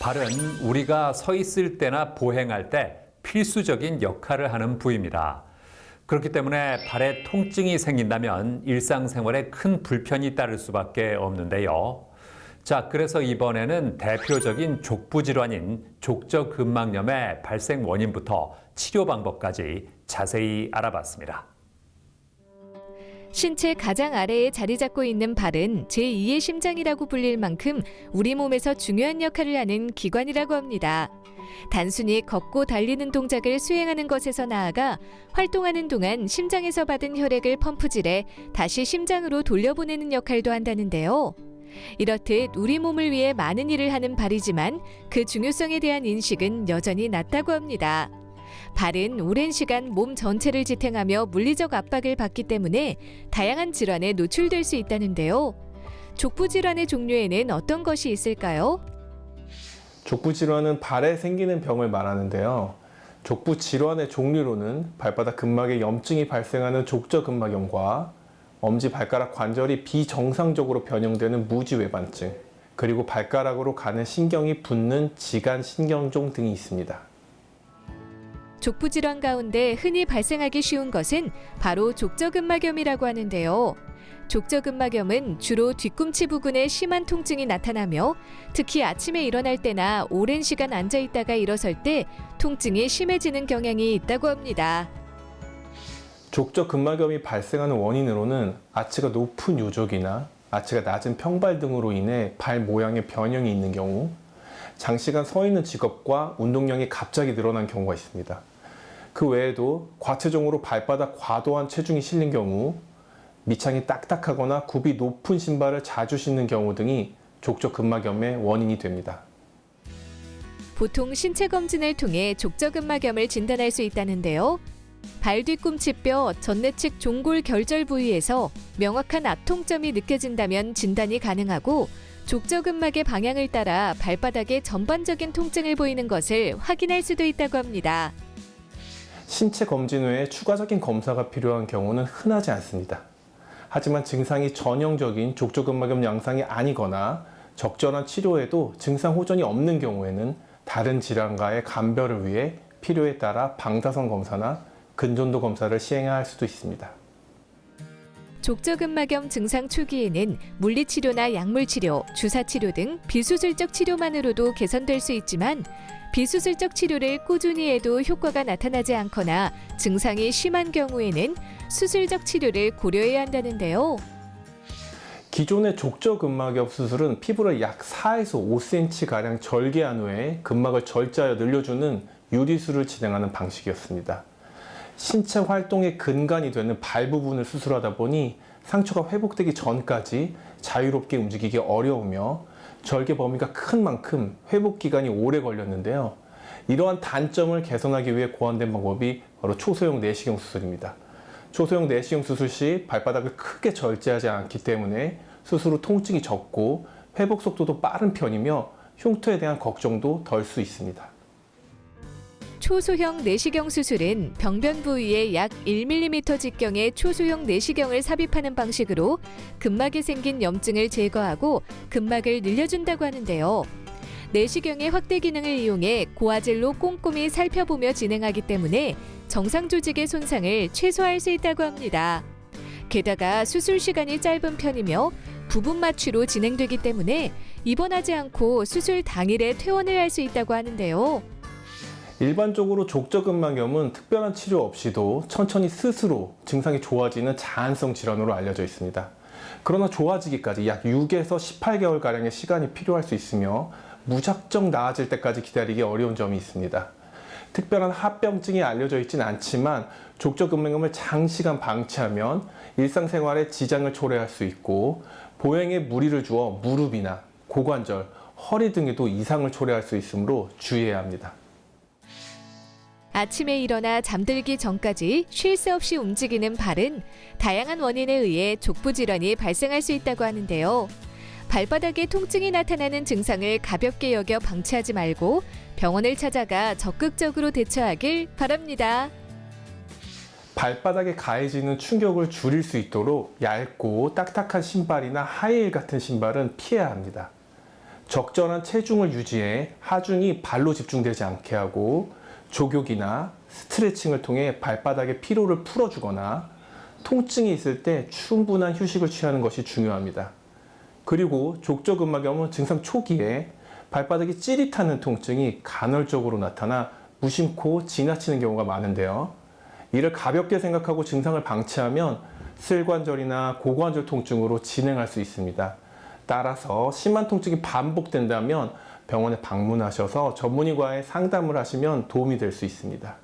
발은 우리가 서 있을 때나 보행할 때 필수적인 역할을 하는 부위입니다. 그렇기 때문에 발에 통증이 생긴다면 일상생활에 큰 불편이 따를 수밖에 없는데요. 자, 그래서 이번에는 대표적인 족부 질환인 족저근막염의 발생 원인부터 치료 방법까지 자세히 알아봤습니다. 신체 가장 아래에 자리 잡고 있는 발은 제2의 심장이라고 불릴 만큼 우리 몸에서 중요한 역할을 하는 기관이라고 합니다. 단순히 걷고 달리는 동작을 수행하는 것에서 나아가 활동하는 동안 심장에서 받은 혈액을 펌프질해 다시 심장으로 돌려보내는 역할도 한다는데요. 이렇듯 우리 몸을 위해 많은 일을 하는 발이지만 그 중요성에 대한 인식은 여전히 낮다고 합니다. 발은 오랜 시간 몸 전체를 지탱하며 물리적 압박을 받기 때문에 다양한 질환에 노출될 수 있다는데요. 족부 질환의 종류에는 어떤 것이 있을까요? 족부 질환은 발에 생기는 병을 말하는데요. 족부 질환의 종류로는 발바닥 근막에 염증이 발생하는 족저근막염과 엄지발가락 관절이 비정상적으로 변형되는 무지외반증, 그리고 발가락으로 가는 신경이 붓는 지간신경종 등이 있습니다. 족부 질환 가운데 흔히 발생하기 쉬운 것은 바로 족저근막염이라고 하는데요. 족저근막염은 주로 뒤꿈치 부근에 심한 통증이 나타나며 특히 아침에 일어날 때나 오랜 시간 앉아 있다가 일어설 때 통증이 심해지는 경향이 있다고 합니다. 족저근막염이 발생하는 원인으로는 아치가 높은 요족이나 아치가 낮은 평발 등으로 인해 발 모양의 변형이 있는 경우, 장시간 서 있는 직업과 운동량이 갑자기 늘어난 경우가 있습니다. 그 외에도 과체중으로 발바닥 과도한 체중이 실린 경우, 밑창이 딱딱하거나 굽이 높은 신발을 자주 신는 경우 등이 족저근막염의 원인이 됩니다. 보통 신체 검진을 통해 족저근막염을 진단할 수 있다는데요. 발 뒤꿈치뼈 전내측 종골 결절 부위에서 명확한 압통점이 느껴진다면 진단이 가능하고 족저근막의 방향을 따라 발바닥에 전반적인 통증을 보이는 것을 확인할 수도 있다고 합니다. 신체 검진 외에 추가적인 검사가 필요한 경우는 흔하지 않습니다. 하지만 증상이 전형적인 족저근막염 양상이 아니거나 적절한 치료에도 증상 호전이 없는 경우에는 다른 질환과의 감별을 위해 필요에 따라 방사선 검사나 근전도 검사를 시행해야 할 수도 있습니다. 족저근막염 증상 초기에는 물리치료나 약물치료, 주사치료 등 비수술적 치료만으로도 개선될 수 있지만 비수술적 치료를 꾸준히 해도 효과가 나타나지 않거나 증상이 심한 경우에는 수술적 치료를 고려해야 한다는데요. 기존의 족저근막염 수술은 피부를 약 4에서 5cm가량 절개한 후에 근막을 절제하여 늘려주는 유리술을 진행하는 방식이었습니다. 신체 활동의 근간이 되는 발 부분을 수술하다 보니 상처가 회복되기 전까지 자유롭게 움직이기 어려우며 절개 범위가 큰 만큼 회복 기간이 오래 걸렸는데요. 이러한 단점을 개선하기 위해 고안된 방법이 바로 초소형 내시경 수술입니다. 초소형 내시경 수술 시 발바닥을 크게 절제하지 않기 때문에 수술 후 통증이 적고 회복 속도도 빠른 편이며 흉터에 대한 걱정도 덜 수 있습니다. 초소형 내시경 수술은 병변 부위에 약 1mm 직경의 초소형 내시경을 삽입하는 방식으로 근막에 생긴 염증을 제거하고 근막을 늘려준다고 하는데요. 내시경의 확대 기능을 이용해 고화질로 꼼꼼히 살펴보며 진행하기 때문에 정상 조직의 손상을 최소화할 수 있다고 합니다. 게다가 수술 시간이 짧은 편이며 부분 마취로 진행되기 때문에 입원하지 않고 수술 당일에 퇴원을 할 수 있다고 하는데요. 일반적으로 족저근막염은 특별한 치료 없이도 천천히 스스로 증상이 좋아지는 자안성 질환으로 알려져 있습니다. 그러나 좋아지기까지 약 6에서 18개월가량의 시간이 필요할 수 있으며 무작정 나아질 때까지 기다리기 어려운 점이 있습니다. 특별한 합병증이 알려져 있진 않지만 족저근막염을 장시간 방치하면 일상생활에 지장을 초래할 수 있고 보행에 무리를 주어 무릎이나 고관절, 허리 등에도 이상을 초래할 수 있으므로 주의해야 합니다. 아침에 일어나 잠들기 전까지 쉴 새 없이 움직이는 발은 다양한 원인에 의해 족부 질환이 발생할 수 있다고 하는데요. 발바닥에 통증이 나타나는 증상을 가볍게 여겨 방치하지 말고 병원을 찾아가 적극적으로 대처하길 바랍니다. 발바닥에 가해지는 충격을 줄일 수 있도록 얇고 딱딱한 신발이나 하이힐 같은 신발은 피해야 합니다. 적절한 체중을 유지해 하중이 발로 집중되지 않게 하고 족욕이나 스트레칭을 통해 발바닥의 피로를 풀어주거나 통증이 있을 때 충분한 휴식을 취하는 것이 중요합니다. 그리고 족저근막염은 증상 초기에 발바닥이 찌릿하는 통증이 간헐적으로 나타나 무심코 지나치는 경우가 많은데요. 이를 가볍게 생각하고 증상을 방치하면 슬관절이나 고관절 통증으로 진행할 수 있습니다. 따라서 심한 통증이 반복된다면 병원에 방문하셔서 전문의과의 상담을 하시면 도움이 될 수 있습니다.